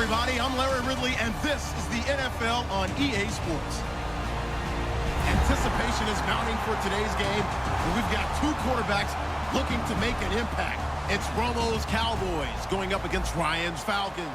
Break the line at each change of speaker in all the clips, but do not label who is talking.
everybody. I'm Larry Ridley, and this is the NFL on EA Sports. Anticipation is mounting for today's game, and we've got two quarterbacks looking to make an impact. It's Romo's Cowboys going up against Ryan's Falcons.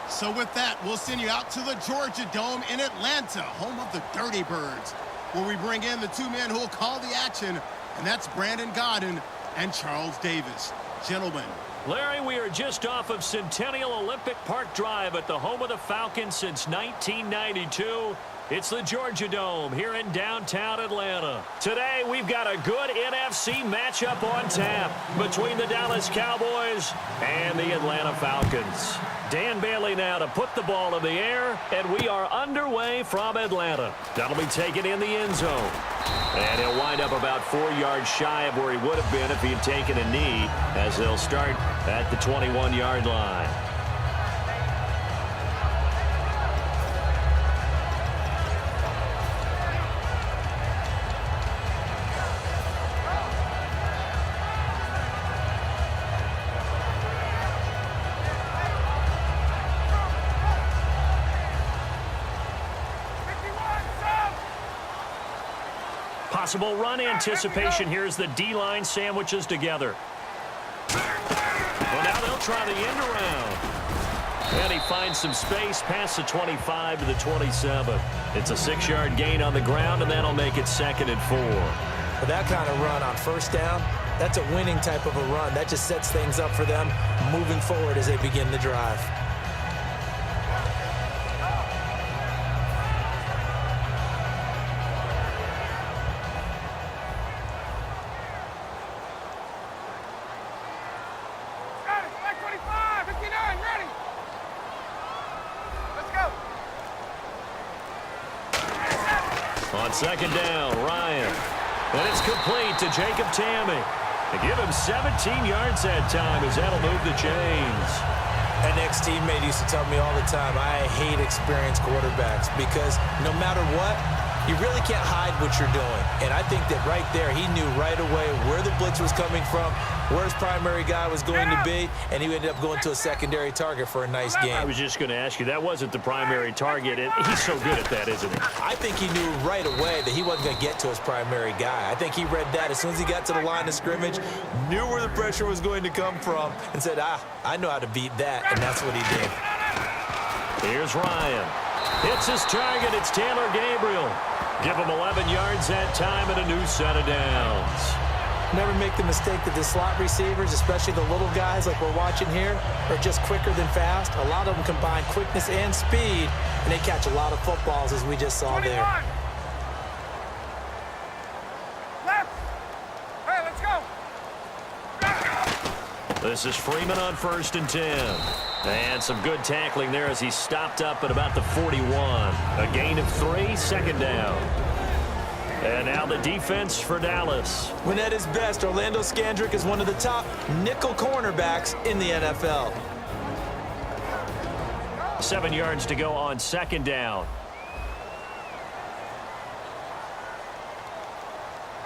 So with that, we'll send you out to the Georgia Dome in Atlanta, home of the Dirty Birds, where we bring in the two men who will call the action, and that's Brandon Godden and Charles Davis. Gentlemen.
Larry, we are just off of Centennial Olympic Park Drive at the home of the Falcons since 1992. It's the Georgia Dome here in downtown Atlanta. Today, we've got a good NFC matchup on tap between the Dallas Cowboys and the Atlanta Falcons. Dan Bailey now to put the ball in the air, and we are underway from Atlanta. That'll be taken in the end zone. And he'll wind up about 4 yards shy of where he would have been if he had taken a knee, as they'll start at the 21-yard line. Possible run anticipation. Here's the D-line sandwiches together. Well, now they'll try the end around. And he finds some space past the 25 to the 27. It's a 6-yard gain on the ground, and that'll make it 2nd and 4.
For that kind of run on first down, that's a winning type of a run. That just sets things up for them moving forward as they begin the drive.
On 2nd down, Ryan. And it's complete to Jacob Tamme. They give him 17 yards that time as that'll move the chains.
An ex-teammate used to tell me all the time, I hate experienced quarterbacks because no matter what, you really can't hide what you're doing. And I think that right there, he knew right away where the blitz was coming from, where his primary guy was going to be, and he ended up going to a secondary target for a nice game.
I was just going to ask you, that wasn't the primary target. He's so good at that, isn't he?
I think he knew right away that he wasn't going to get to his primary guy. I think he read that as soon as he got to the line of scrimmage, knew where the pressure was going to come from, and said, I know how to beat that, and that's what he did.
Here's Ryan. Hits his target. It's Taylor Gabriel. Give him 11 yards that time and a new set of downs.
Never make the mistake that the slot receivers, especially the little guys like we're watching here, are just quicker than fast. A lot of them combine quickness and speed, and they catch a lot of footballs, as we just saw 21. There.
Left. Hey, let's go.
This is Freeman on 1st and 10. And some good tackling there as he stopped up at about the 41. A gain of 3, 2nd down. And now the defense for Dallas.
When at his best, Orlando Scandrick is one of the top nickel cornerbacks in the NFL.
7 yards to go on 2nd down.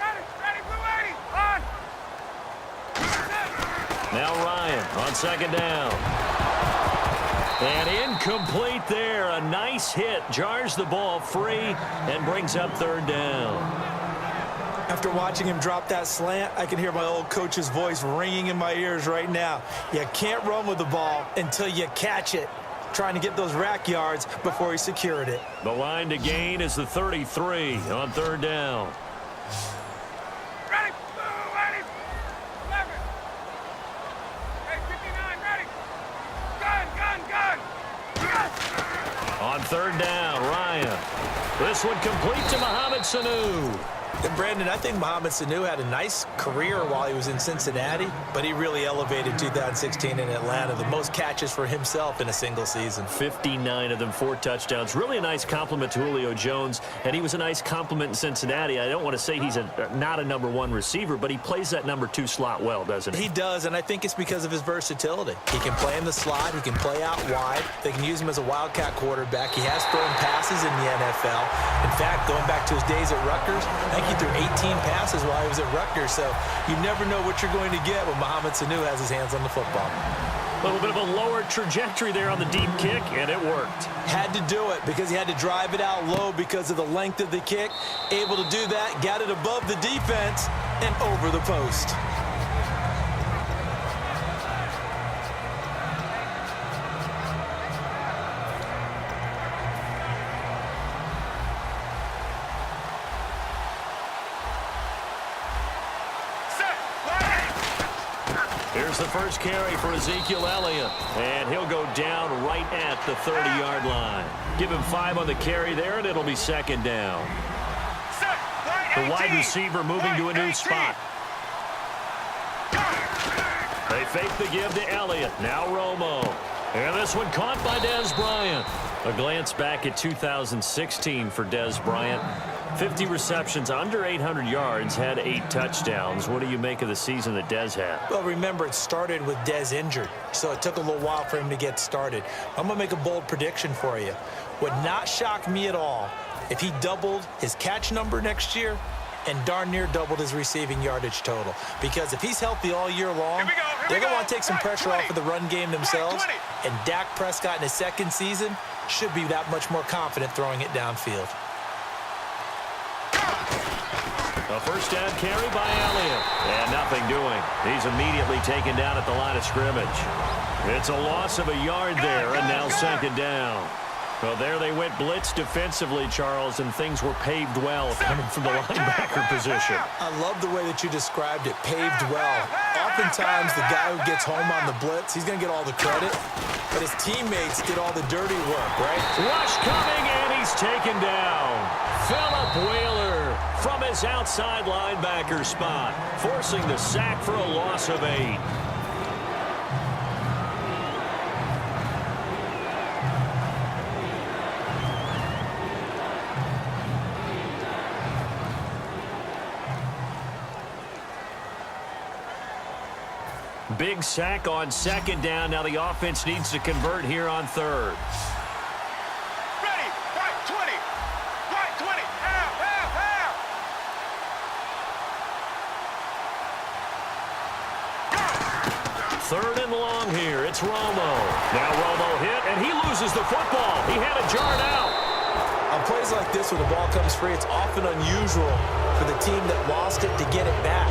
Ready, Blue 80, on.
Now Ryan on 2nd down. And incomplete there. A nice hit. Jars the ball free and brings up 3rd down.
After watching him drop that slant, I can hear my old coach's voice ringing in my ears right now. You can't run with the ball until you catch it. Trying to get those rack yards before he secured it.
The line to gain is the 33 on 3rd down.
Ready, Blue 80, 11. Hey, 59, ready. Gun.
On 3rd down, Ryan. This one complete to Mohamed Sanu.
And Brandon, I think Mohamed Sanu had a nice career while he was in Cincinnati, but he really elevated 2016 in Atlanta. The most catches for himself in a single season.
59 of them, 4 touchdowns. Really a nice compliment to Julio Jones, and he was a nice compliment in Cincinnati. I don't want to say he's not a #1 receiver, but he plays that #2 slot well, doesn't he?
He does, and I think it's because of his versatility. He can play in the slot. He can play out wide. They can use him as a wildcat quarterback. He has thrown passes in the NFL. In fact, going back to his days at Rutgers, I think he threw 18 passes while he was at Rutgers, so you never know what you're going to get when Mohamed Sanu has his hands on the football.
A little bit of a lower trajectory there on the deep kick, and it worked.
Had to do it because he had to drive it out low because of the length of the kick. Able to do that, got it above the defense and over the post.
Here's the first carry for Ezekiel Elliott, and he'll go down right at the 30-yard line. Give him 5 on the carry there, and it'll be second down. The wide receiver moving to a new spot. They fake the give to Elliott. Now Romo. And this one caught by Dez Bryant. A glance back at 2016 for Dez Bryant. 50 receptions, under 800 yards, had 8 touchdowns. What do you make of the season that Dez had?
Well, remember, it started with Dez injured, so it took a little while for him to get started. I'm going to make a bold prediction for you. Would not shock me at all if he doubled his catch number next year and darn near doubled his receiving yardage total. Because if he's healthy all year long, they're going to want to take some pressure off of the run game themselves, and Dak Prescott in his second season should be that much more confident throwing it downfield.
A first down carry by Elliott. And nothing doing. He's immediately taken down at the line of scrimmage. It's a loss of a yard there, and now second down. Well, there they went blitz defensively, Charles, and things were paved well coming from the linebacker position.
I love the way that you described it, paved well. Oftentimes, the guy who gets home on the blitz, he's going to get all the credit, but his teammates did all the dirty work, right?
Rush coming, and he's taken down. Phillip Wheeler from his outside linebacker spot, forcing the sack for a loss of 8. Big sack on second down. Now the offense needs to convert here on third.
Ready, right 20, right 20, half, half, half.
Third and long here. It's Romo. Now Romo hit, and he loses the football. He had it jarred out.
On plays like this, when the ball comes free, it's often unusual for the team that lost it to get it back.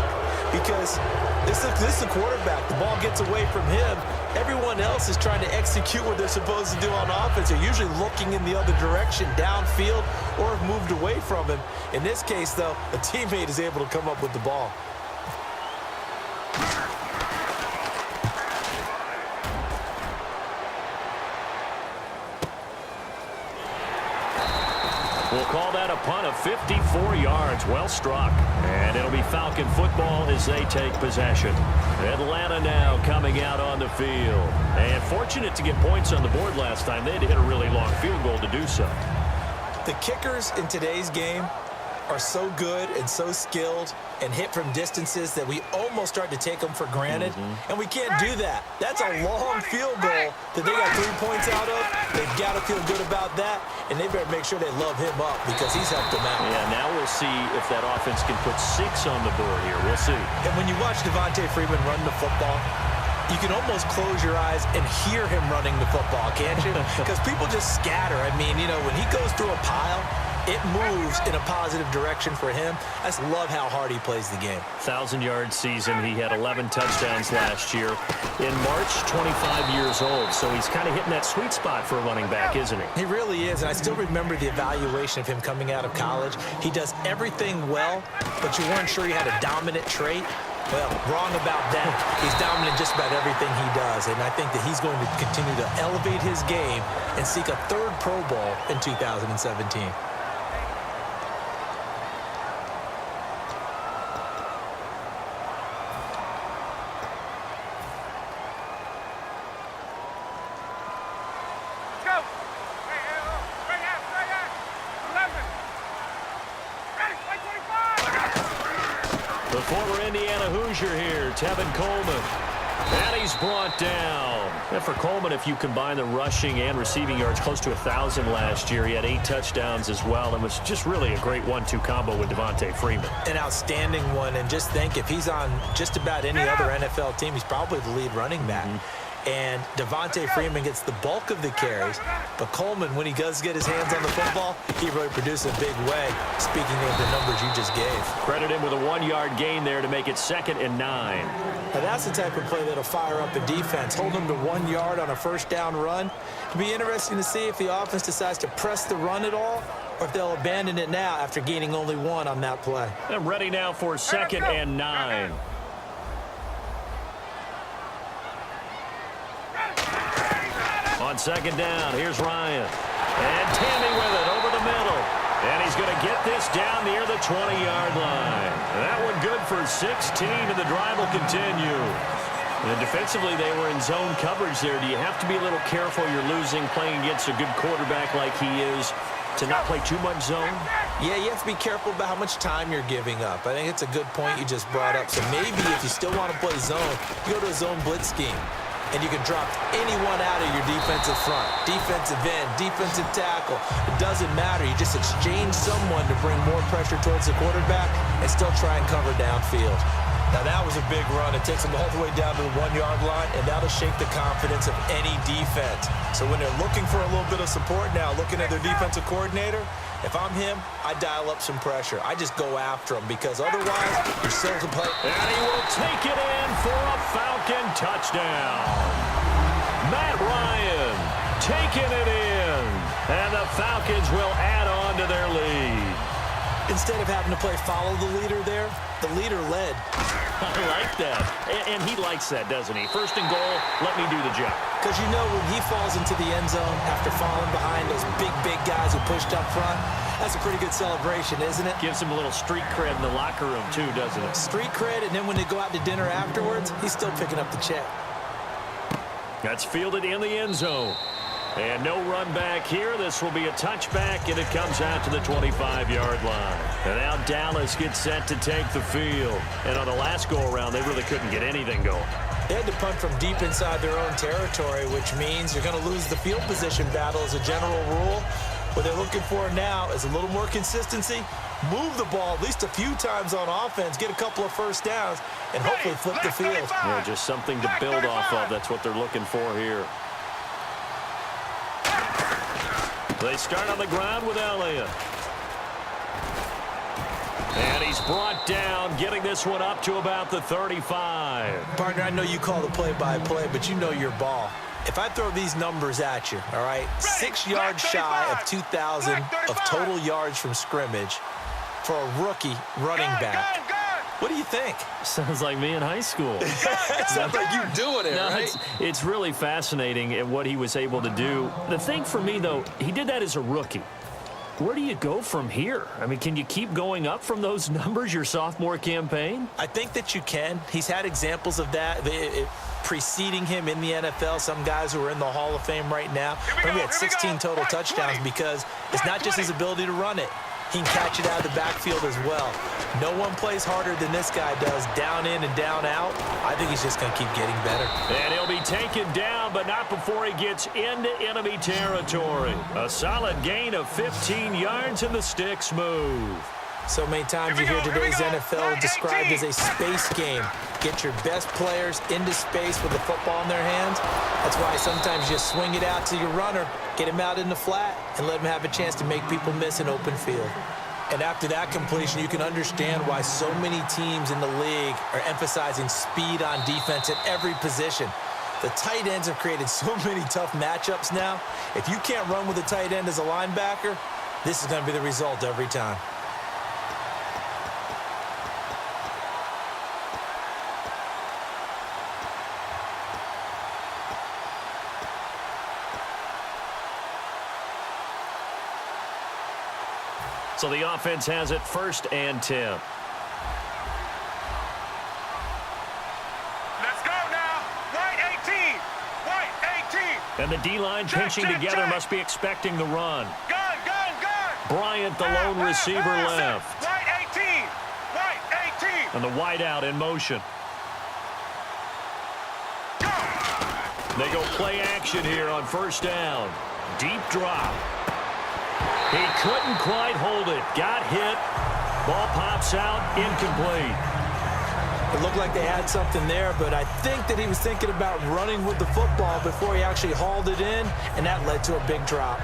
Because this is the quarterback. The ball gets away from him. Everyone else is trying to execute what they're supposed to do on offense. They're usually looking in the other direction, downfield, or have moved away from him. In this case, though, a teammate is able to come up with the ball.
We'll call that a punt of 54 yards. Well struck. And it'll be Falcon football as they take possession. Atlanta now coming out on the field. And fortunate to get points on the board last time. They had to hit a really long field goal to do so.
The kickers in today's game are so good and so skilled and hit from distances that we almost start to take them for granted. And we can't do that. That's a long field goal that they got 3 points out of. They've got to feel good about that, and they better make sure they love him up because he's helped them out.
Yeah, now we'll see if that offense can put 6 on the board here. We'll see.
And when you watch Devontae Freeman run the football, you can almost close your eyes and hear him running the football, can't you? Because people just scatter. I mean, you know, when he goes through a pile, it moves in a positive direction for him. I just love how hard he plays the game.
1,000-yard season. He had 11 touchdowns last year. In March, 25 years old. So he's kind of hitting that sweet spot for a running back, isn't he?
He really is. And I still remember the evaluation of him coming out of college. He does everything well, but you weren't sure he had a dominant trait. Well, wrong about that. He's dominant just about everything he does, and I think that he's going to continue to elevate his game and seek a 3rd Pro Bowl in 2017.
The former Indiana Hoosier here, Tevin Coleman. And he's brought down. And for Coleman, if you combine the rushing and receiving yards, close to 1,000 last year. He had 8 touchdowns as well and was just really a great 1-2 combo with Devontae Freeman.
An outstanding one. And just think, if he's on just about any other NFL team, he's probably the lead running back. and Devontae Freeman gets the bulk of the carries. But Coleman, when he does get his hands on the football, he really produced a big way, speaking of the numbers you just gave.
Credit him with a 1-yard gain there to make it 2nd and 9.
Now that's the type of play that'll fire up a defense. Hold them to 1 yard on a first down run. It'll be interesting to see if the offense decides to press the run at all, or if they'll abandon it now after gaining only 1 on that play.
And ready now for 2nd and 9. On 2nd down, here's Ryan. And Tammy with it over the middle. And he's going to get this down near the 20-yard line. And that one good for 16, and the drive will continue. And defensively, they were in zone coverage there. Do you have to be a little careful? You're losing playing against a good quarterback like he is to not play too much zone?
Yeah, you have to be careful about how much time you're giving up. I think it's a good point you just brought up. So maybe if you still want to play zone, you go to a zone blitz scheme. And you can drop anyone out of your defensive front, defensive end, defensive tackle. It doesn't matter. You just exchange someone to bring more pressure towards the quarterback and still try and cover downfield. Now, that was a big run. It takes them all the way down to the 1-yard line, and that'll shake the confidence of any defense. So when they're looking for a little bit of support now, looking at their defensive coordinator, if I'm him, I dial up some pressure. I just go after him because otherwise you're still to play.
And he will take it in for a Falcon touchdown. Matt Ryan taking it in. And the Falcons will add on to their lead.
Instead of having to play follow the leader there, the leader led.
I like that. And he likes that, doesn't he? 1st and goal, let me do the job.
Because you know when he falls into the end zone after falling behind those big guys who pushed up front, that's a pretty good celebration, isn't it?
Gives him a little street cred in the locker room, too, doesn't it?
Street cred, and then when they go out to dinner afterwards, he's still picking up the check.
That's fielded in the end zone. And no run back here. This will be a touchback, and it comes out to the 25-yard line. And now Dallas gets set to take the field. And on the last go-around, they really couldn't get anything going.
They had to punt from deep inside their own territory, which means you're going to lose the field position battle as a general rule. What they're looking for now is a little more consistency, move the ball at least a few times on offense, get a couple of first downs, and hopefully flip the field.
Yeah, just something to build off of. That's what they're looking for here. They start on the ground with Elliott. And he's brought down, getting this one up to about the 35.
Partner, I know you call the play-by-play, but you know your ball. If I throw these numbers at you, all right, 6 yards shy of 2,000 of total yards from scrimmage for a rookie running back. What do you think?
Sounds like me in high school.
Sounds like you doing it, right?
It's really fascinating at what he was able to do. The thing for me, though, he did that as a rookie. Where do you go from here? I mean, can you keep going up from those numbers your sophomore campaign?
I think that you can. He's had examples of that preceding him in the NFL. Some guys who are in the Hall of Fame right now. He had 16 total touchdowns because it's not just his ability to run it. He can catch it out of the backfield as well. No one plays harder than this guy does, down in and down out. I think he's just going to keep getting better.
And he'll be taken down, but not before he gets into enemy territory. A solid gain of 15 yards, and the sticks move.
So many times you hear today's NFL described as a space game. Get your best players into space with the football in their hands. That's why sometimes you swing it out to your runner, get him out in the flat, and let him have a chance to make people miss an open field. And after that completion, you can understand why so many teams in the league are emphasizing speed on defense at every position. The tight ends have created so many tough matchups now. If you can't run with a tight end as a linebacker, this is going to be the result every time.
So the offense has it 1st and 10.
Let's go now. White 18. White 18.
And the D-line pinching together must be expecting the run.
Gun.
Bryant, the lone receiver, left.
White 18. White 18.
And the wideout in motion. They go play action here on 1st down. Deep drop. He couldn't quite hold it. Got hit. Ball pops out. Incomplete.
It looked like they had something there, but I think that he was thinking about running with the football before he actually hauled it in, and that led to a big drop.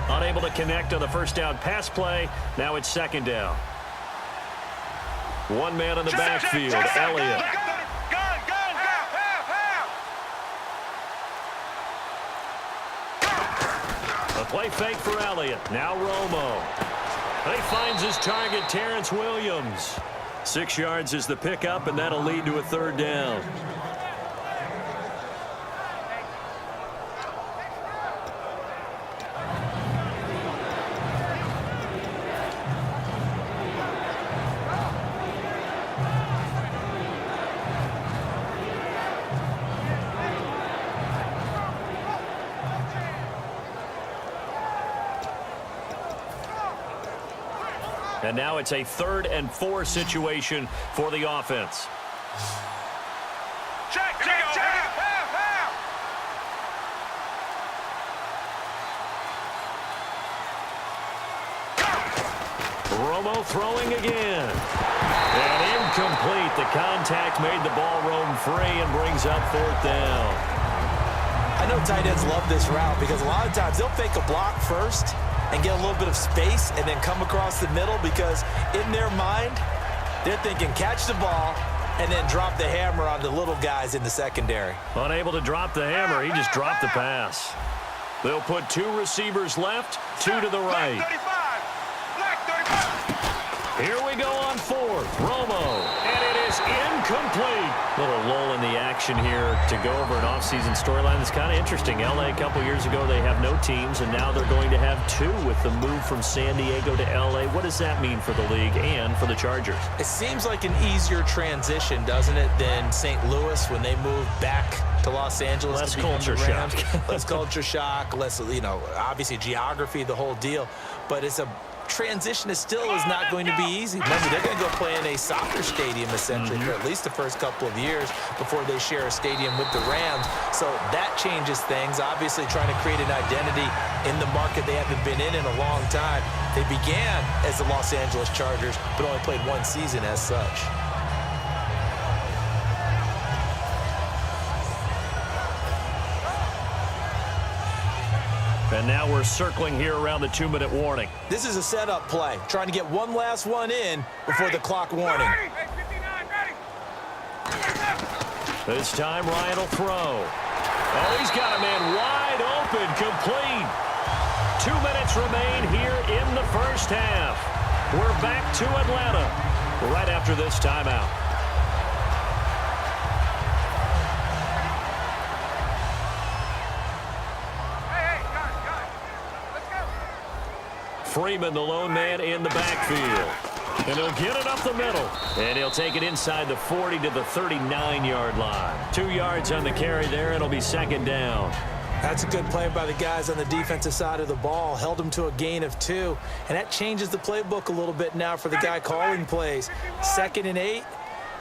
Unable to connect on the first down pass play. Now it's second down. One man in the backfield, Elliott. A play fake for Elliott. Now Romo. He finds his target, Terrence Williams. 6 yards is the pickup, and that'll lead to a third down. And now it's a 3rd and 4 situation for the offense.
Check.
Romo throwing again. And incomplete. The contact made the ball roam free and brings up 4th down.
I know tight ends love this route because a lot of times they'll fake a block first and get a little bit of space and then come across the middle because in their mind, they're thinking catch the ball and then drop the hammer on the little guys in the secondary.
Unable to drop the hammer, he just dropped the pass. They'll put 2 receivers left, 2 to the right. Here we go on 4th. Romo, and it is incomplete. Little lull in the action here to go over an offseason storyline that's kind of interesting. LA a couple years ago, they have no teams, and now they're going to have 2 with the move from San Diego to LA. What does that mean for the league and for the Chargers?
It seems like an easier transition, doesn't it, than St. Louis when they moved back to Los Angeles.
Less culture shock.
Less culture shock, less, obviously geography, the whole deal. But it's a transition is not going to be easy. Remember, they're going to go play in a soccer stadium essentially for at least the first couple of years before they share a stadium with the Rams. So that changes things. Obviously trying to create an identity in the market they haven't been in a long time. They began as the Los Angeles Chargers, but only played 1 season as such.
And now we're circling here around the 2-minute warning.
This is a setup play, trying to get one last one in before the clock warning.
This time Ryan will throw. Oh, he's got a man wide open, complete. 2 minutes remain here in the first half. We're back to Atlanta right after this timeout. Freeman, the lone man in the backfield. And he'll get it up the middle. And he'll take it inside the 40 to the 39-yard line. 2 yards on the carry there. It'll be second down.
That's a good play by the guys on the defensive side of the ball. Held them to a gain of 2. And that changes the playbook a little bit now for the guy calling plays. 2nd and 8.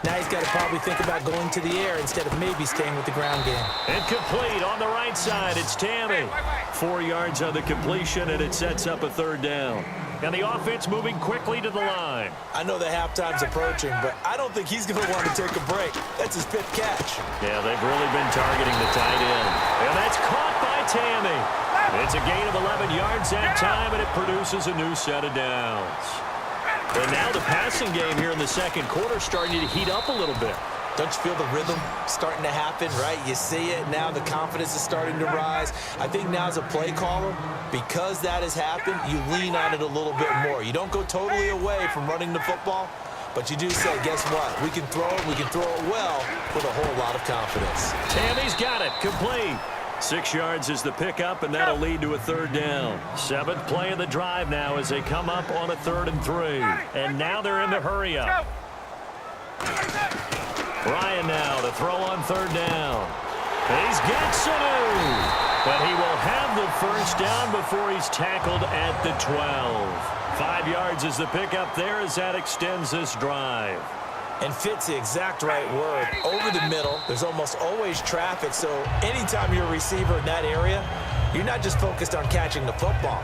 Now he's got to probably think about going to the air instead of maybe staying with the ground game.
And complete on the right side. It's Tammy. 4 yards on the completion, and it sets up a third down. And the offense moving quickly to the line.
I know the halftime's approaching, but I don't think he's going to want to take a break. That's his 5th catch.
Yeah, they've really been targeting the tight end. And that's caught by Tammy. It's a gain of 11 yards that time, and it produces a new set of downs. And now the passing game here in the second quarter starting to heat up a little bit.
Don't you feel the rhythm starting to happen, right? You see it now. The confidence is starting to rise. I think now as a play caller, because that has happened, you lean on it a little bit more. You don't go totally away from running the football, but you do say, guess what? We can throw it. We can throw it well with a whole lot of confidence.
Tammy's got it. Complete. 6 yards is the pickup, and that'll lead to a third down. 7th play of the drive now as they come up on a 3rd and 3. And now they're in the hurry up. Ryan now to throw on 3rd down. He's got Sanu. But he will have the first down before he's tackled at the 12. 5 yards is the pickup there as that extends this drive.
And fit's the exact right word. Over the middle, there's almost always traffic, so anytime you're a receiver in that area, you're not just focused on catching the football.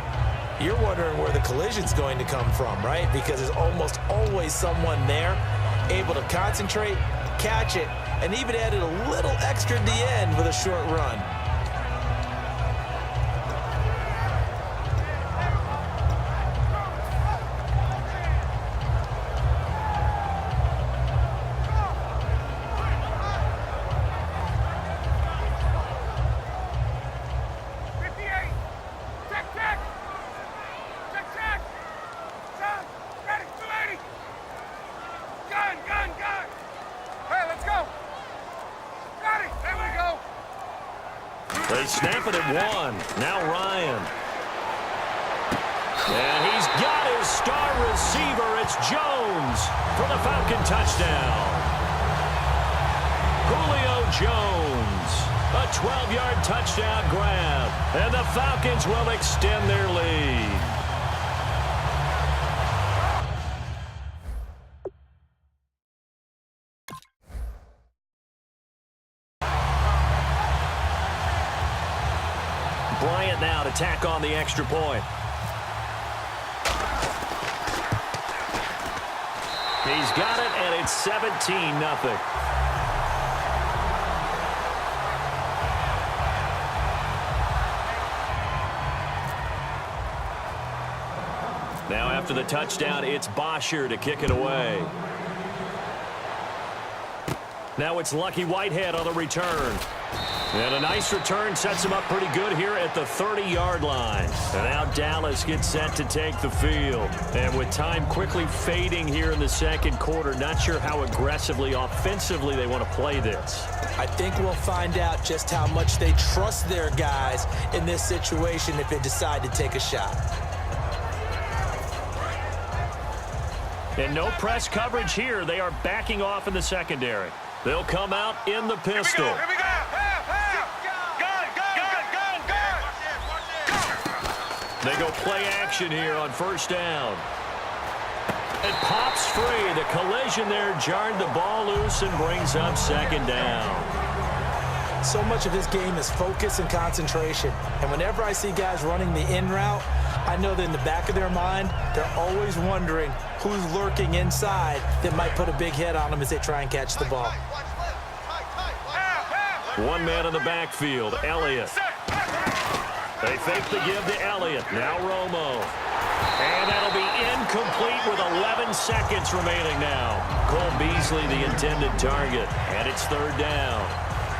You're wondering where the collision's going to come from, right? Because there's almost always someone there able to concentrate, catch it, and even added a little extra at the end with a short run.
They snap it at one. Now Ryan. And he's got his star receiver. It's Jones for the Falcon touchdown. Julio Jones. A 12-yard touchdown grab. And the Falcons will extend their lead. Bryant now to tack on the extra point. He's got it, and it's 17-0. Now after the touchdown, it's Bosher to kick it away. Now it's Lucky Whitehead on the return. And a nice return sets him up pretty good here at the 30-yard line. And now Dallas gets set to take the field. And with time quickly fading here in the second quarter, not sure how aggressively, offensively they want to play this.
I think we'll find out just how much they trust their guys in this situation if they decide to take a shot.
And no press coverage here. They are backing off in the secondary. They'll come out in the pistol.
Here we go.
They go play action here on first down. It pops free. The collision there jarred the ball loose and brings up second down.
So much of this game is focus and concentration. And whenever I see guys running the in route, I know that in the back of their mind, they're always wondering who's lurking inside that might put a big hit on them as they try and catch the ball.
One man in the backfield, Elliott. They fake the give to Elliott. Now Romo. And that'll be incomplete with 11 seconds remaining now. Cole Beasley, the intended target. And it's third down.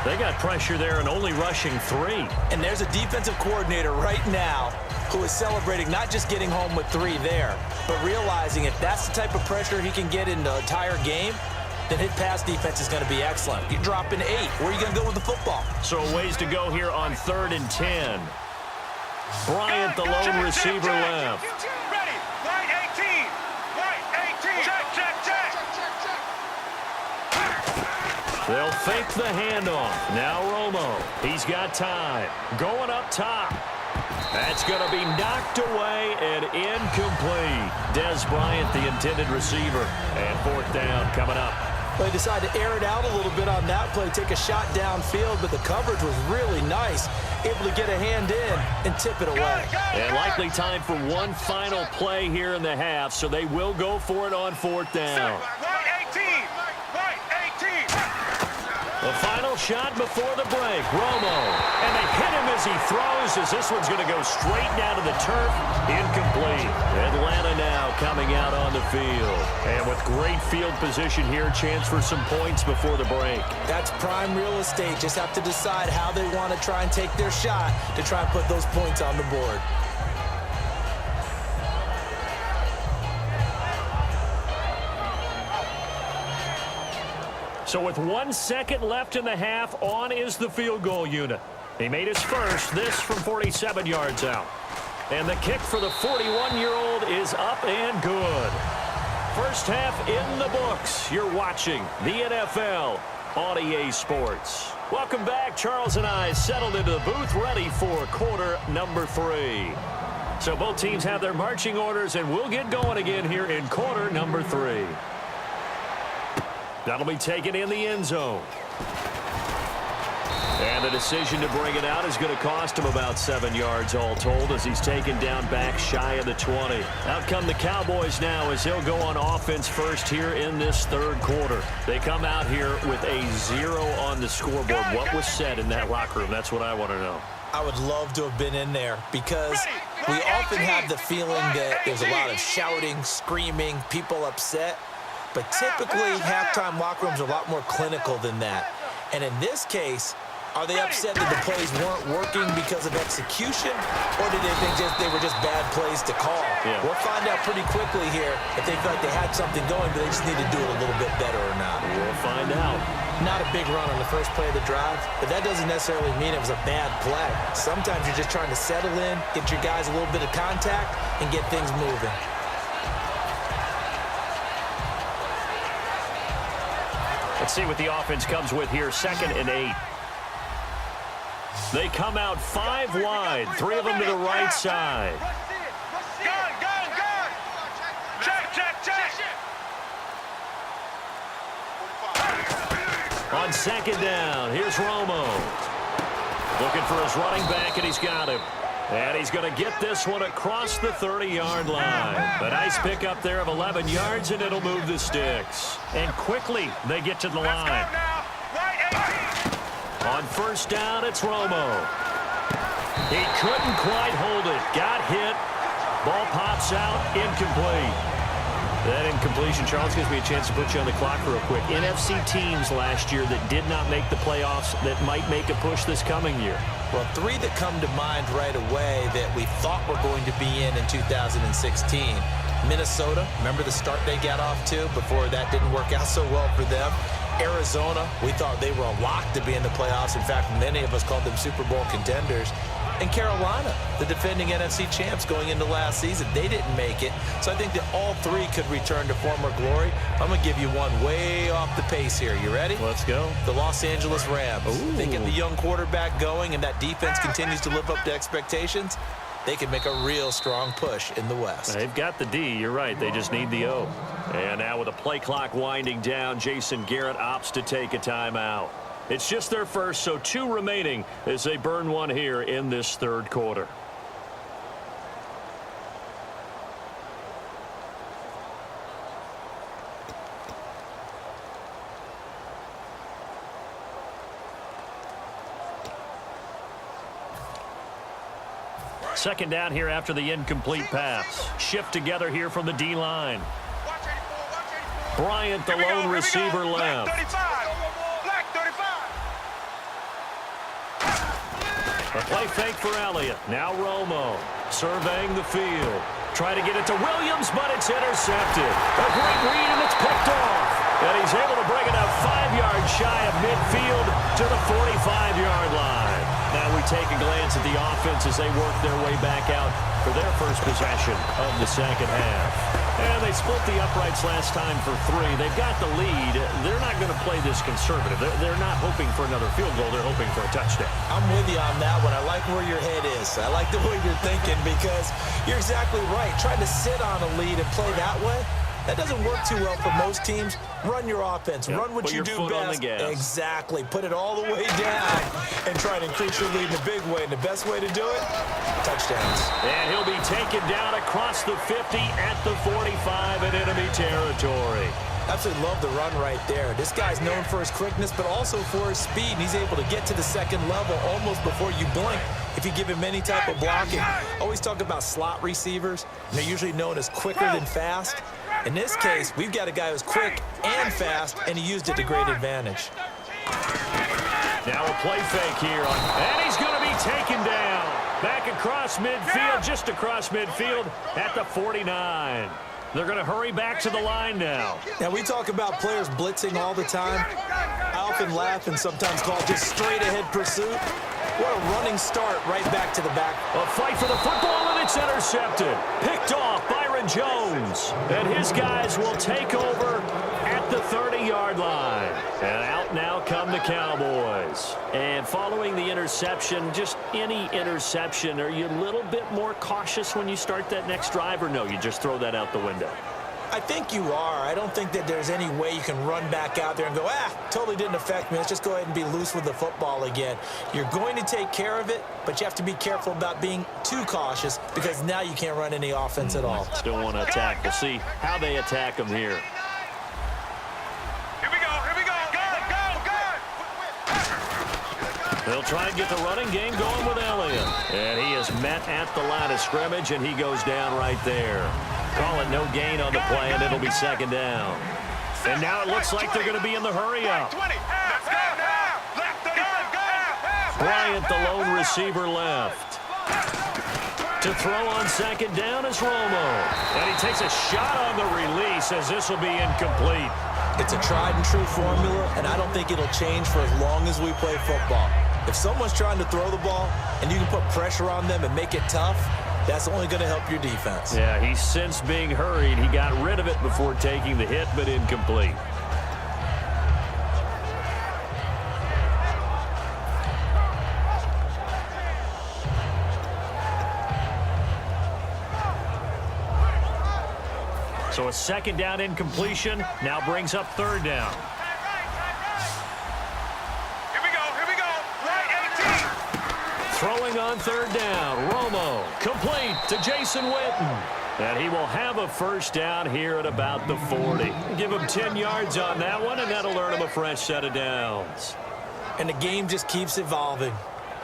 They got pressure there and only rushing 3.
And there's a defensive coordinator right now who is celebrating not just getting home with 3 there, but realizing if that's the type of pressure he can get in the entire game, then his pass defense is going to be excellent. You're dropping 8. Where are you going to go with the football?
So a ways to go here on 3rd and 10. Bryant, the lone receiver left.
Ready. White 18. White 18. Check.
They'll fake the handoff. Now Romo. He's got time. Going up top. That's going to be knocked away and incomplete. Des Bryant, the intended receiver. And fourth down coming up.
They decided to air it out a little bit on that play, take a shot downfield, but the coverage was really nice. Able to get a hand in and tip it away.
And likely time for one final play here in the half, so they will go for it on fourth down.
White 18. White 18.
The final shot before the break, Romo. And they hit him as he throws, as this one's going to go straight down to the turf. Incomplete. Atlanta now coming out on the field. And with great field position here, chance for some points before the break.
That's prime real estate. Just have to decide how they want to try and take their shot to try and put those points on the board.
So with 1 second left in the half, on is the field goal unit. He made his first, this from 47 yards out. And the kick for the 41-year-old is up and good. First half in the books. You're watching the NFL on EA Sports. Welcome back. Charles and I settled into the booth ready for quarter number 3. So both teams have their marching orders, and we'll get going again here in quarter number 3. That'll be taken in the end zone. And the decision to bring it out is going to cost him about 7 yards all told as he's taken down back shy of the 20. Out come the Cowboys now as he'll go on offense first here in this third quarter. They come out here with a 0 on the scoreboard. What was said in that locker room? That's what I want to know.
I would love to have been in there because we often have the feeling that there's a lot of shouting, screaming, people upset. But typically, halftime locker rooms are a lot more clinical than that. And in this case, are they upset that the plays weren't working because of execution, or did they think they were just bad plays to call?
Yeah.
We'll find out pretty quickly here if they feel like they had something going, but they just need to do it a little bit better or not.
We'll find out.
Not a big run on the first play of the drive, but that doesn't necessarily mean it was a bad play. Sometimes you're just trying to settle in, get your guys a little bit of contact, and get things moving.
Let's see what the offense comes with here. 2nd and 8. They come out 5 wide, 3 of them to the right side.
Gun. Check.
On 2nd down, here's Romo. Looking for his running back, and he's got him. And he's going to get this one across the 30-yard line. A nice pickup there of 11 yards, and it'll move the sticks. And quickly, they get to the line. On 1st down, it's Romo. He couldn't quite hold it. Got hit. Ball pops out. Incomplete. That incompletion, Charles, gives me a chance to put you on the clock real quick. NFC teams last year that did not make the playoffs that might make a push this coming year.
Well, 3 that come to mind right away that we thought were going to be in 2016. Minnesota, remember the start they got off to before that didn't work out so well for them. Arizona, we thought they were a lock to be in the playoffs. In fact, many of us called them Super Bowl contenders. And Carolina, the defending NFC champs going into last season, they didn't make it. So I think that all 3 could return to former glory. I'm going to give you one way off the pace here. You ready?
Let's go.
The Los Angeles Rams.
Ooh.
They get the young quarterback going, and that defense continues to live up to expectations. They can make a real strong push in the West.
They've got the D. You're right. They just need the O. And now with the play clock winding down, Jason Garrett opts to take a timeout. It's just their first, so 2 remaining as they burn one here in this third quarter. Second down here after the incomplete pass. Shift together here from the D-line. Bryant, the lone receiver, left. A play fake for Elliott. Now Romo surveying the field. Try to get it to Williams, but it's intercepted. A great read, and it's picked off. And he's able to bring it up 5 yards shy of midfield to the 45-yard line. Now we take a glance at the offense as they work their way back out for their first possession of the second half. And they split the uprights last time for 3. They've got the lead. They're not going to play this conservative. They're not hoping for another field goal. They're hoping for a touchdown.
I'm with you on that one. I like where your head is. I like the way you're thinking because you're exactly right. Trying to sit on a lead and play that way, that doesn't work too well for most teams. Run your offense.
Yep.
Run what
Put
you
your
do
foot
best.
on the gas.
Exactly. Put it all the way down and try to increase your lead in a big way. And the best way to do it, touchdowns.
And he'll be taken down across the 50 at the 45 in enemy territory.
Absolutely love the run right there. This guy's known for his quickness, but also for his speed. And he's able to get to the second level almost before you blink if you give him any type of blocking. Always talk about slot receivers. And they're usually known as quicker than fast. In this case, we've got a guy who's quick and fast, and he used it to great advantage.
Now a play fake here. And he's going to be taken down. Back across midfield, just across midfield at the 49. They're going to hurry back to the line now.
Now, we talk about players blitzing all the time. I often laugh and sometimes call it just straight-ahead pursuit. What a running start right back to the back.
A fight for the football, and it's intercepted. Picked off Byron Jones. And his guys will take over at the 30-yard line. And out now come the Cowboys. And following the interception, just any interception, are you a little bit more cautious when you start that next drive, or no, you just throw that out the window?
I think you are. I don't think that there's any way you can run back out there and go, totally didn't affect me. Let's just go ahead and be loose with the football again. You're going to take care of it, but you have to be careful about being too cautious because now you can't run any offense at all.
Still want to attack. We'll see how they attack them here.
Here we go.
They'll try and get the running game going with Elliott. And he is met at the line of scrimmage, and he goes down right there. Call it no gain on the play, and it'll be second down. And now it looks like they're going to be in the hurry-up. Bryant, the lone receiver, left. To throw on second down is Romo. And he takes a shot on the release as this will be incomplete.
It's a tried-and-true formula, and I don't think it'll change for as long as we play football. If someone's trying to throw the ball and you can put pressure on them and make it tough, that's only going to help your defense.
Yeah, he's since being hurried. He got rid of it before taking the hit, but incomplete. So a second down incompletion now brings up third down.
Here we go. Right 18.
Throwing on third down, Romo, complete to Jason Witten. And he will have a first down here at about the 40. Give him 10 yards on that one, and that'll earn him a fresh set of downs.
And the game just keeps evolving.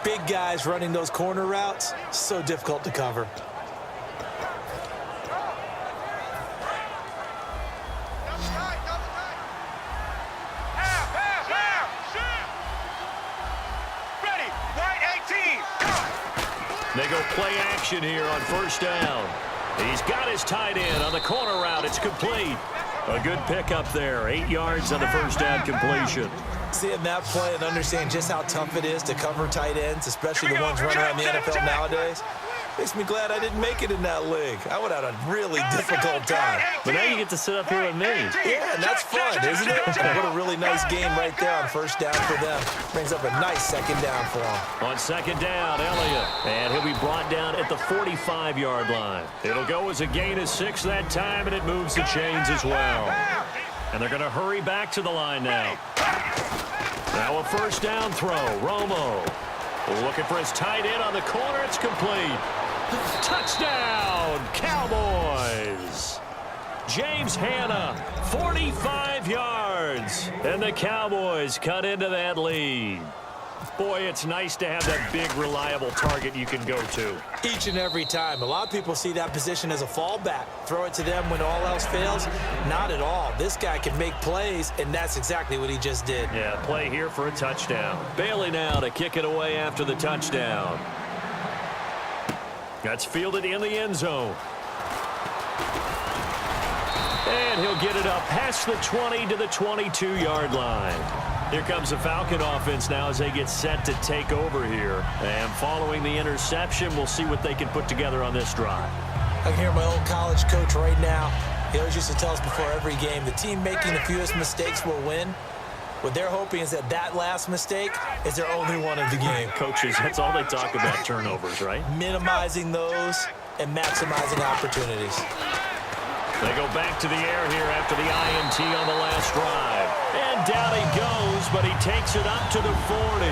Big guys running those corner routes, so difficult to cover.
They go play action here on first down. He's got his tight end on the corner route. It's complete. A good pickup there. 8 yards on the first down completion.
Seeing that play and understanding just how tough it is to cover tight ends, especially the ones running around the NFL nowadays, makes me glad I didn't make it in that league. I would have had a really difficult time.
But now you get to sit up here with me.
Yeah, and that's fun, isn't it? What a really nice game right there on first down for them. Brings up a nice second down for them.
On second down, Elliott. And he'll be brought down at the 45-yard line. It'll go as a gain of 6 that time, and it moves the chains as well. And they're going to hurry back to the line now. Now a first down throw. Romo looking for his tight end on the corner. It's complete. Touchdown, Cowboys. James Hanna, 45 yards. And the Cowboys cut into that lead. Boy, it's nice to have that big, reliable target you can go to.
Each and every time. A lot of people see that position as a fallback. Throw it to them when all else fails. Not at all. This guy can make plays, and that's exactly what he just did.
Yeah, play here for a touchdown. Bailey now to kick it away after the touchdown. That's fielded in the end zone. And he'll get it up past the 20 to the 22-yard line. Here comes the Falcon offense now as they get set to take over here. And following the interception, we'll see what they can put together on this drive.
I can hear my old college coach right now. He always used to tell us before every game, the team making the fewest mistakes will win. What they're hoping is that last mistake is their only one of the game.
Coaches, that's all they talk about, turnovers, right?
Minimizing those and maximizing opportunities.
They go back to the air here after the INT on the last drive. And down he goes, but he takes it up to the 40.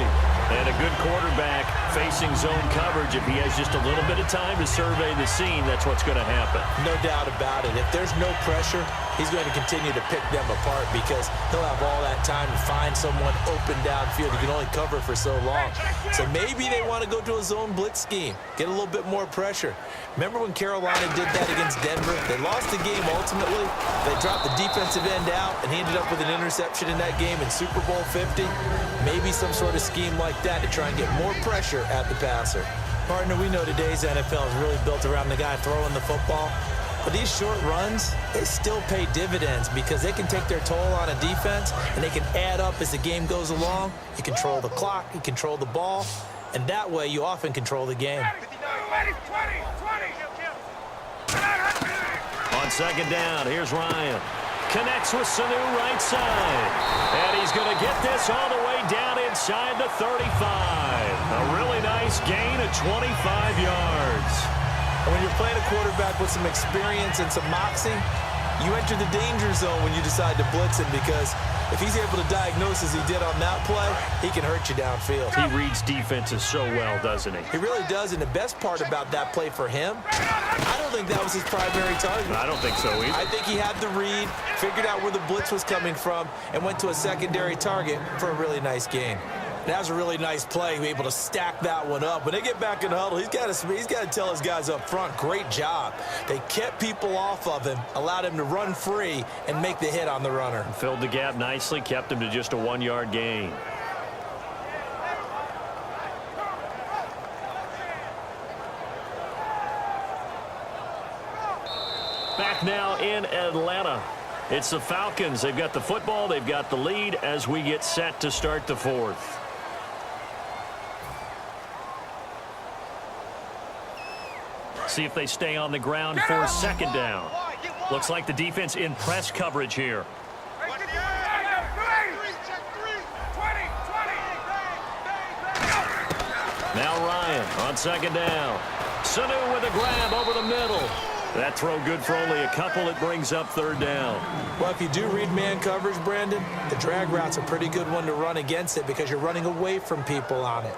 And a good quarterback facing zone coverage. If he has just a little bit of time to survey the scene, that's what's going to happen.
No doubt about it. If there's no pressure, he's going to continue to pick them apart because he'll have all that time to find someone open downfield. He can only cover for so long. So maybe they want to go to a zone blitz scheme, get a little bit more pressure. Remember when Carolina did that against Denver? They lost the game ultimately. They dropped the defensive end out, and he ended up with an interception in that game in Super Bowl 50. Maybe some sort of scheme like that to try and get more pressure at the passer. Partner, we know today's NFL is really built around the guy throwing the football. But these short runs, they still pay dividends because they can take their toll on a defense, and they can add up as the game goes along. You control the clock, you control the ball, and that way you often control the game.
On second down, here's Ryan. Connects with Sanu right side. And he's going to get this all the way down inside the 35. A really nice gain of 25 yards.
And when you're playing a quarterback with some experience and some moxie, you enter the danger zone when you decide to blitz him, because if he's able to diagnose as he did on that play, he can hurt you downfield.
He reads defenses so well, doesn't he?
He really does, and the best part about that play for him, I don't think that was his primary target.
I don't think so either.
I think he had the read, figured out where the blitz was coming from, and went to a secondary target for a really nice gain. That was a really nice play, able to stack that one up. When they get back in the huddle, he's got to tell his guys up front, great job. They kept people off of him, allowed him to run free, and make the hit on the runner.
Filled the gap nicely, kept him to just a 1-yard gain. Back now in Atlanta. It's the Falcons. They've got the football. They've got the lead as we get set to start the fourth. See if they stay on the ground for second down. Looks like the defense in press coverage here. Now Ryan on second down. Sanu with a grab over the middle. That throw good for only a couple. It brings up third down.
Well, if you do read man coverage, Brandon, the drag route's a pretty good one to run against it because you're running away from people on it.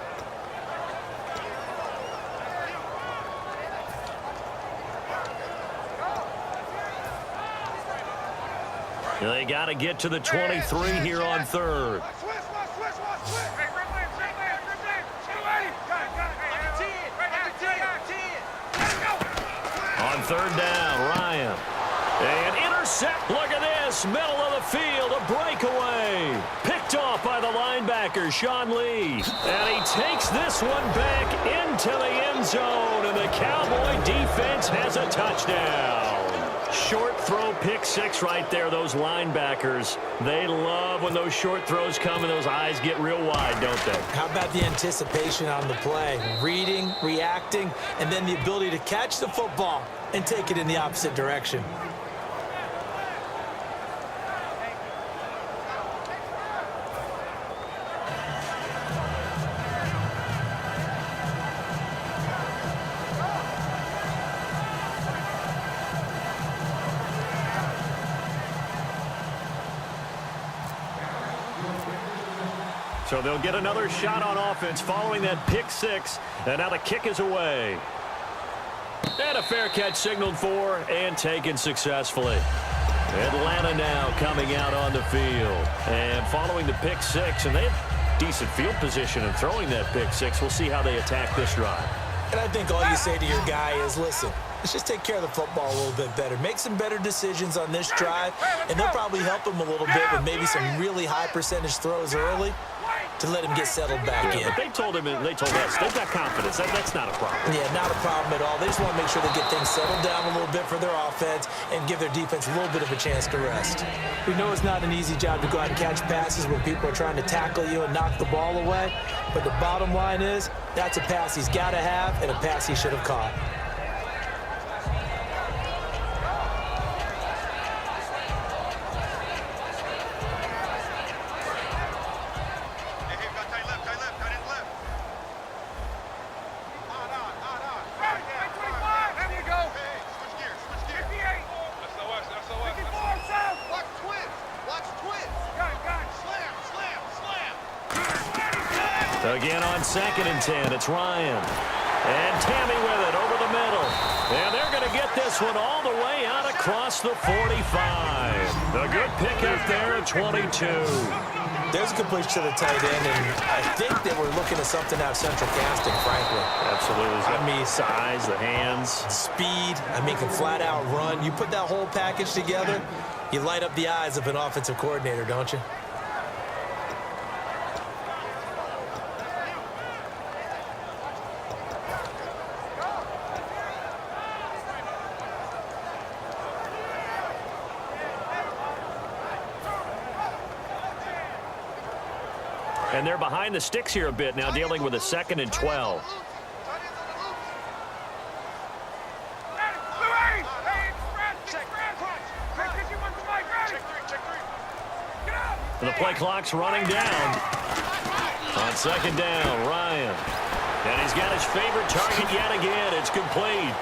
They got to get to the 23 here on third. On third down, Ryan. And intercept. Look at this. Middle of the field. A breakaway. Picked off by the linebacker, Sean Lee. And he takes this one back into the end zone. And the Cowboy defense has a touchdown. Short throw, pick six right there. Those linebackers, they love when those short throws come and those eyes get real wide, don't they?
How about the anticipation on the play? Reading, reacting, and then the ability to catch the football and take it in the opposite direction.
So they'll get another shot on offense following that pick six. And now the kick is away. And a fair catch signaled for and taken successfully. Atlanta now coming out on the field. And following the pick six, and they have decent field position in throwing that pick six. We'll see how they attack this drive.
And I think all you say to your guy is, listen, let's just take care of the football a little bit better. Make some better decisions on this drive, and they'll probably help him a little bit with maybe some really high percentage throws early to let him get settled back in.
But they told him, they told us, they've got confidence. That's not a problem.
Yeah, not a problem at all. They just want to make sure they get things settled down a little bit for their offense and give their defense a little bit of a chance to rest. We know it's not an easy job to go out and catch passes when people are trying to tackle you and knock the ball away, but the bottom line is that's a pass he's got to have and a pass he should have caught.
Again on 2nd and 10, it's Ryan. And Tammy with it over the middle. And they're going to get this one all the way out across the 45. A good pickup there at 22.
There's a completion to the tight end, and I think they were looking at something out of central casting, frankly.
Absolutely.
I mean,
size, the hands.
Speed, I mean, can flat out run. You put that whole package together, you light up the eyes of an offensive coordinator, don't you?
And they're behind the sticks here a bit now, dealing with a 2nd and 12. The play clock's running down. On 2nd down, Ryan. And he's got his favorite target yet again. It's complete.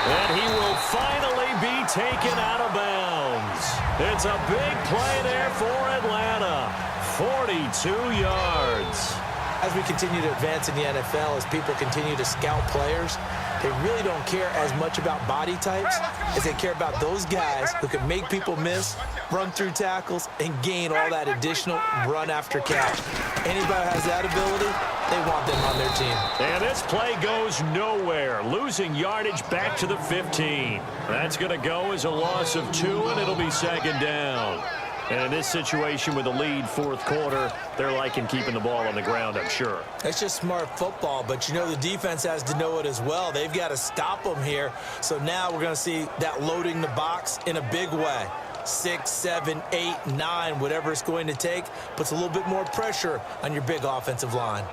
And he will finally be taken out of bounds. It's a big play there for Atlanta. 42 yards.
As we continue to advance in the NFL, as people continue to scout players, they really don't care as much about body types as they care about those guys who can make people miss, run through tackles, and gain all that additional run after catch. Anybody who has that ability, they want them on their team.
And this play goes nowhere, losing yardage back to the 15. That's going to go as a loss of 2, and it'll be second down. And in this situation with the lead fourth quarter, they're liking keeping the ball on the ground, I'm sure.
It's just smart football, but you know the defense has to know it as well. They've got to stop them here. So now we're going to see that loading the box in a big way. 6, 7, 8, 9, whatever it's going to take, puts a little bit more pressure on your big offensive line.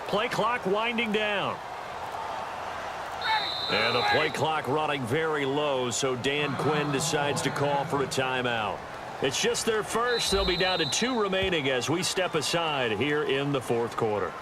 Play clock winding down. And the play clock running very low, so Dan Quinn decides to call for a timeout. It's just their first. They'll be down to 2 remaining as we step aside here in the fourth quarter.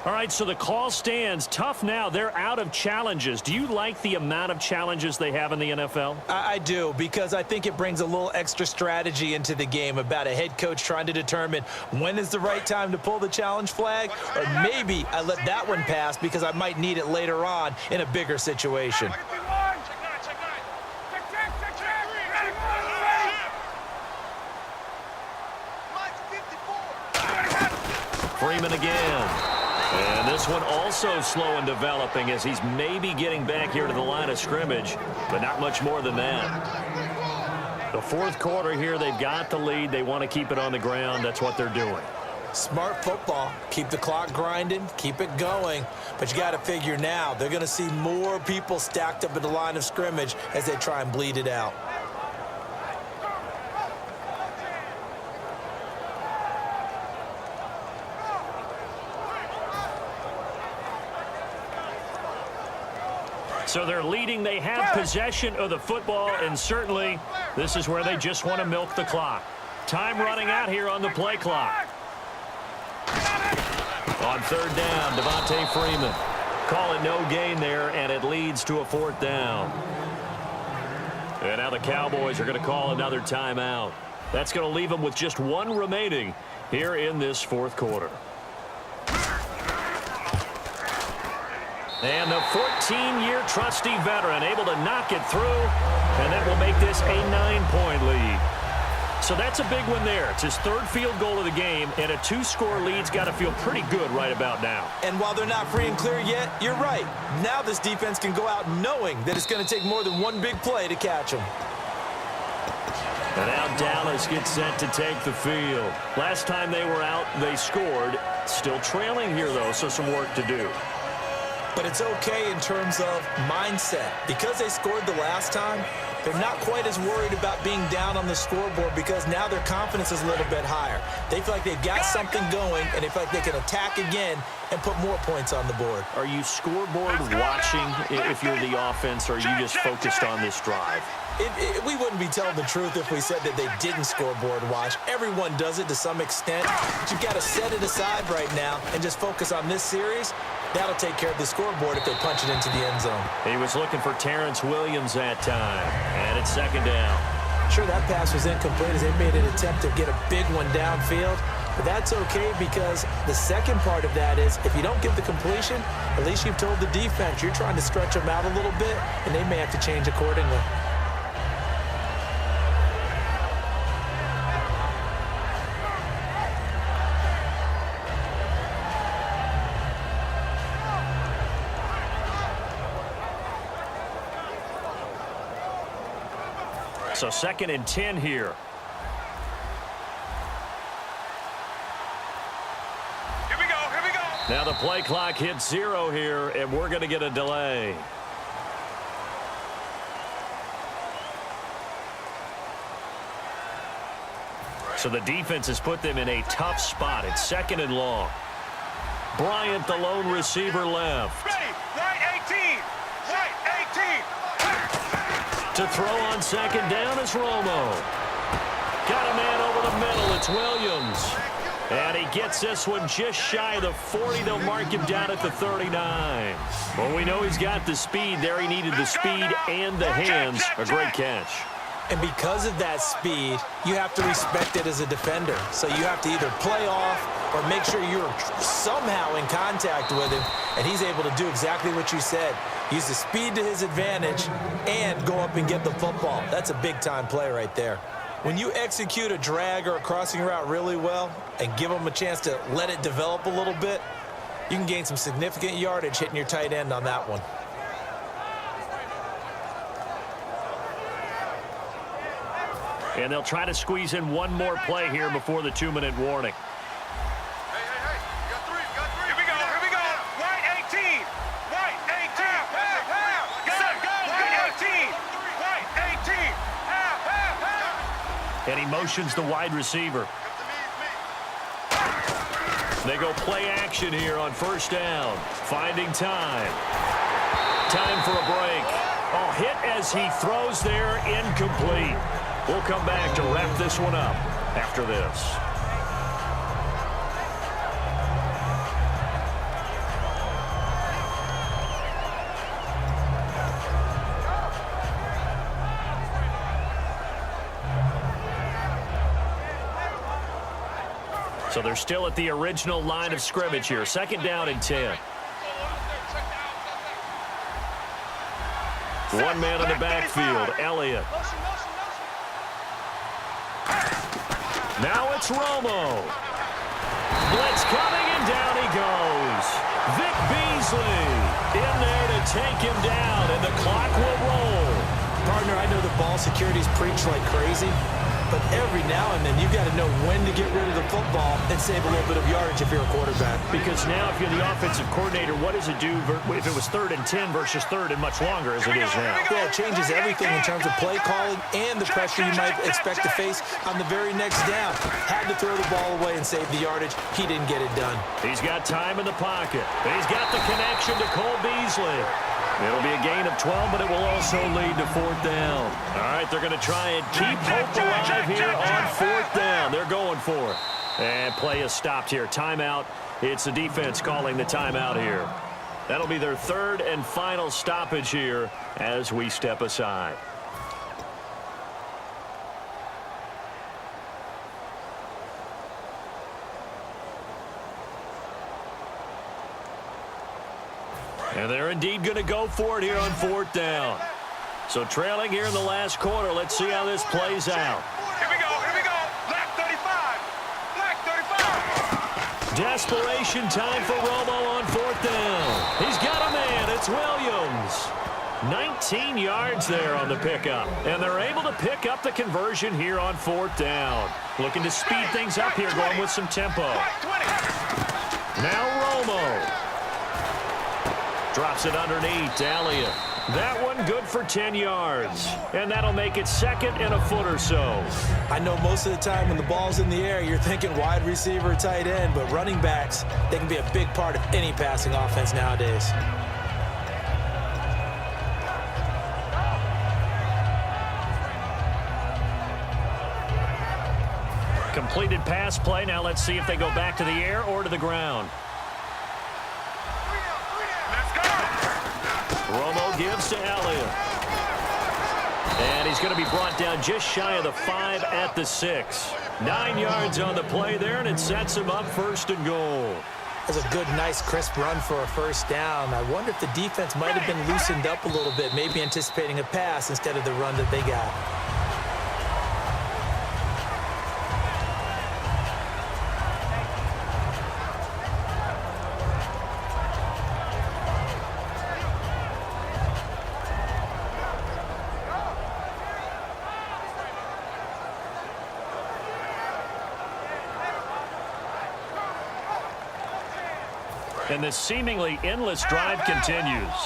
All right, so the call stands. Tough now. They're out of challenges. Do you like the amount of challenges they have in the NFL?
I do, because I think it brings a little extra strategy into the game about a head coach trying to determine when is the right time to pull the challenge flag, or maybe I let that one pass because I might need it later on in a bigger situation.
Freeman again. And this one also slow in developing as he's maybe getting back here to the line of scrimmage, but not much more than that. The fourth quarter here, they've got the lead. They want to keep it on the ground. That's what they're doing.
Smart football. Keep the clock grinding. Keep it going. But you got to figure now, they're going to see more people stacked up at the line of scrimmage as they try and bleed it out.
So they're leading. They have possession of the football, and certainly this is where they just want to milk the clock. Time running out here on the play clock. On third down, Devontae Freeman. Call it no gain there, and it leads to a fourth down. And now the Cowboys are going to call another timeout. That's going to leave them with just 1 remaining here in this fourth quarter. And the 14-year trusty veteran able to knock it through, and that will make this a 9-point lead. So that's a big one there. It's his 3rd field goal of the game, and a 2-score lead's got to feel pretty good right about now.
And while they're not free and clear yet, you're right. Now this defense can go out knowing that it's going to take more than one big play to catch them.
And now Dallas gets set to take the field. Last time they were out, they scored. Still trailing here, though, so some work to do.
But it's okay in terms of mindset. Because they scored the last time, they're not quite as worried about being down on the scoreboard because now their confidence is a little bit higher. They feel like they've got something going, and they feel like they can attack again and put more points on the board.
Are you scoreboard watching if you're the offense, or are you just focused on this drive?
We wouldn't be telling the truth if we said that they didn't scoreboard watch. Everyone does it to some extent, but you've got to set it aside right now and just focus on this series. That'll take care of the scoreboard if they punch it into the end zone.
He was looking for Terrence Williams that time, and it's second down.
Sure, that pass was incomplete as they made an attempt to get a big one downfield, but that's okay because the second part of that is if you don't get the completion, at least you've told the defense you're trying to stretch them out a little bit, and they may have to change accordingly.
So 2nd and 10 here.
Here we go.
Now the play clock hits 0 here, and we're going to get a delay. So the defense has put them in a tough spot. It's 2nd and long. Bryant, the lone receiver, left.
Ready. Right 18. Right 18.
To throw on second down is Romo. Got a man over the middle. It's Williams. And he gets this one just shy of the 40. They'll mark him down at the 39. Well, we know he's got the speed there. He needed the speed and the hands. A great catch.
And because of that speed, you have to respect it as a defender. So you have to either play off or make sure you're somehow in contact with him. And he's able to do exactly what you said. Use the speed to his advantage and go up and get the football. That's a big-time play right there. When you execute a drag or a crossing route really well and give them a chance to let it develop a little bit, you can gain some significant yardage hitting your tight end on that one.
And they'll try to squeeze in one more play here before the 2-minute warning.
Hey, you got three. Here we go. White 18. White 18. Half. White 18. White 18. Half.
And he motions the wide receiver. They go play action here on first down. Finding time. Time for a break. Oh, hit as he throws there, incomplete. We'll come back to wrap this one up after this. So they're still at the original line of scrimmage here. Second down and 10. One man in the backfield, Elliott. Now it's Romo. Blitz coming, and down he goes. Vic Beasley in there to take him down, and the clock will roll.
Partner, I know the ball security's preached like crazy, but every now and then you've got to know when to get rid of the football and save a little bit of yardage if you're a quarterback.
Because now if you're the offensive coordinator, what does it do if it was 3rd and 10 versus 3rd and much longer as it is now?
Yeah, it changes everything in terms of play calling and the pressure you might expect to face on the very next down. Had to throw the ball away and save the yardage. He didn't get it done.
He's got time in the pocket. He's got the connection to Cole Beasley. It'll be a gain of 12, but it will also lead to 4th down. All right, they're going to try and keep hope alive here on 4th down. They're going for it. And play is stopped here. Timeout. It's the defense calling the timeout here. That'll be their 3rd and final stoppage here as we step aside. And they're indeed going to go for it here on 4th down. So trailing here in the last quarter. Let's see how this plays out.
Here we go. Black 35. Black 35.
Desperation time for Romo on 4th down. He's got a man. It's Williams. 19 yards there on the pickup. And they're able to pick up the conversion here on 4th down. Looking to speed things up here, going with some tempo. Now Romo. Drops it underneath to Elliott. That one good for 10 yards. And that'll make it 2nd and a foot or so.
I know most of the time when the ball's in the air, you're thinking wide receiver, tight end, but running backs, they can be a big part of any passing offense nowadays.
Completed pass play. Now let's see if they go back to the air or to the ground. Romo gives to Elliott. And he's going to be brought down just shy of the 5 at the 6. 9 yards on the play there, and it sets him up 1st and goal.
That's a good, nice, crisp run for a 1st down. I wonder if the defense might have been loosened up a little bit, maybe anticipating a pass instead of the run that they got.
And this seemingly endless drive continues.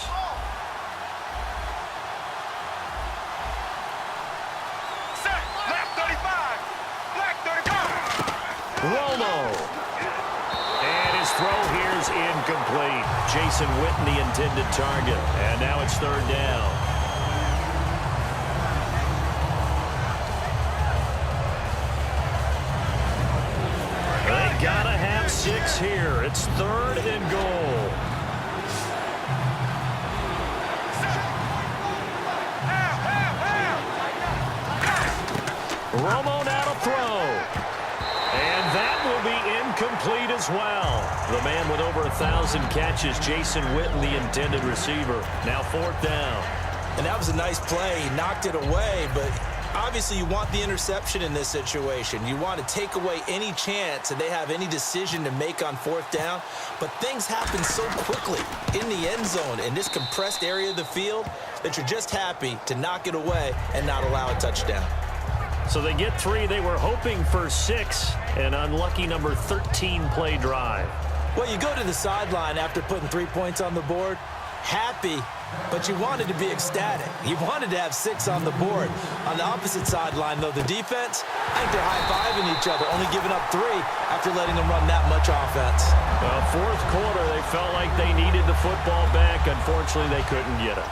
Set. Left 35. Black 35.
Romo. And his throw here is incomplete. Jason Witten, the intended target. And now it's 3rd down. here. It's 3rd and goal. Romo now to throw. And that will be incomplete as well. The man with over 1,000 catches, Jason Witten, the intended receiver. Now 4th down.
And that was a nice play. He knocked it away, but obviously you want the interception in this situation. You want to take away any chance that they have any decision to make on 4th down. But things happen so quickly in the end zone in this compressed area of the field that you're just happy to knock it away and not allow a touchdown.
So they get 3. They were hoping for 6. An unlucky number 13 play drive.
Well, you go to the sideline after putting 3 points on the board, happy, but you wanted to be ecstatic. You wanted to have 6 on the board. On the opposite sideline, though, the defense, I think they're high-fiving each other, only giving up 3 after letting them run that much offense.
Well, 4th quarter, they felt like they needed the football back. Unfortunately, they couldn't get it.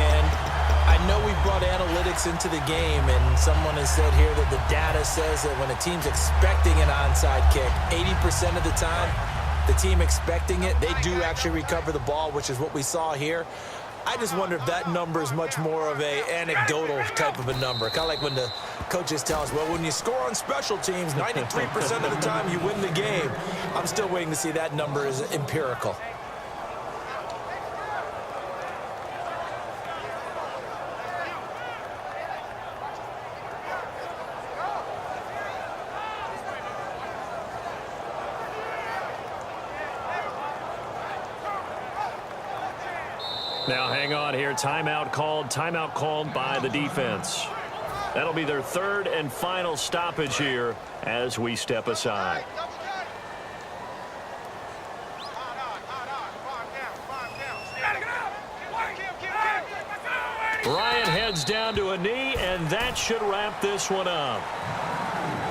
And I know we brought analytics into the game, and someone has said here that the data says that when a team's expecting an onside kick, 80% of the time, the team expecting it, they do actually recover the ball, which is what we saw here. I just wonder if that number is much more of a anecdotal type of a number. Kind of like when the coaches tell us, well, when you score on special teams, 93% of the time you win the game. I'm still waiting to see that number is empirical.
Now hang on here. Timeout called by the defense. That'll be their 3rd and final stoppage here as we step aside. Ryan heads down to a knee, and that should wrap this one up.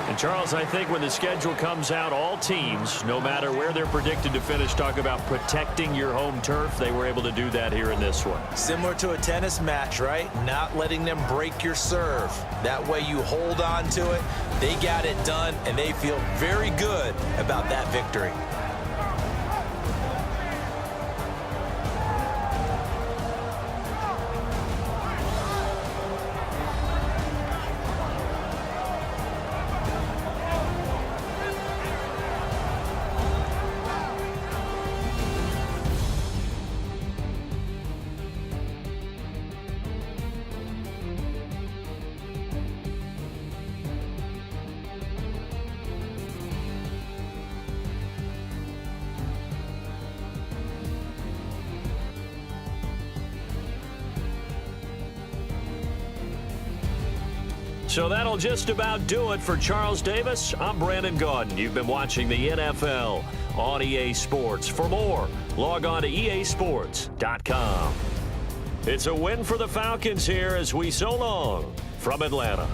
And Charles, I think when the schedule comes out, all teams, no matter where they're predicted to finish, talk about protecting your home turf. They were able to do that here in this one.
Similar to a tennis match, right? Not letting them break your serve. That way you hold on to it. They got it done, and they feel very good about that victory.
So that'll just about do it for Charles Davis. I'm Brandon Gaudin. You've been watching the NFL on EA Sports. For more, log on to easports.com. It's a win for the Falcons here as we so long from Atlanta.